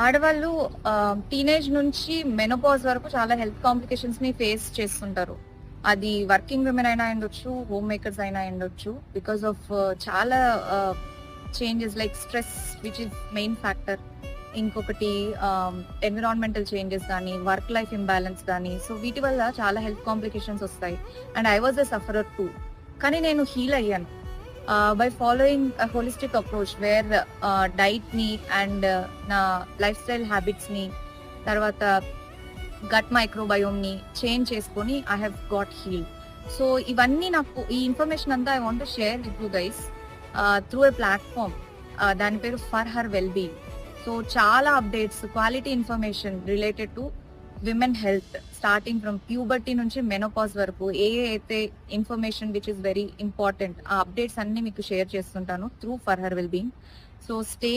ఆడవాళ్ళు టీనేజ్ నుంచి మెనోపాజ్ వరకు చాలా హెల్త్ కాంప్లికేషన్స్ ని ఫేస్ చేస్తుంటారు. అది వర్కింగ్ విమెన్ అయినా అయ్యుండొచ్చు, హోమ్ మేకర్స్ అయినా అయ్యుండొచ్చు. బికాస్ ఆఫ్ చాలా changes like stress which is main factor. ఇంకొకటి ఎన్విరాన్మెంటల్ చేంజెస్ గానీ, వర్క్ లైఫ్ ఇంబాలెన్స్ గానీ, సో వీటి వల్ల చాలా హెల్త్ కాంప్లికేషన్స్ వస్తాయి. And I was a sufferer too. కానీ నేను హీల్ అయ్యాను. By following holistic approach where diet ని అండ్ నా లైఫ్ స్టైల్ హ్యాబిట్స్ ని, తర్వాత గట్ మైక్రోబయోమ్ ని చేంజ్ చేసుకొని I have got heal. So ఇవన్నీ నాకు ఈ ఇన్ఫర్మేషన్ అంతా I want to share with you guys through a platform. దాని పేరు for her well being. So చాలా updates, quality information related to women health, starting from puberty నుంచి menopause వరకు ఏ అయితే information which is very important, ఆ updates అన్ని మీకు షేర్ చేస్తుంటాను through for her well being. So stay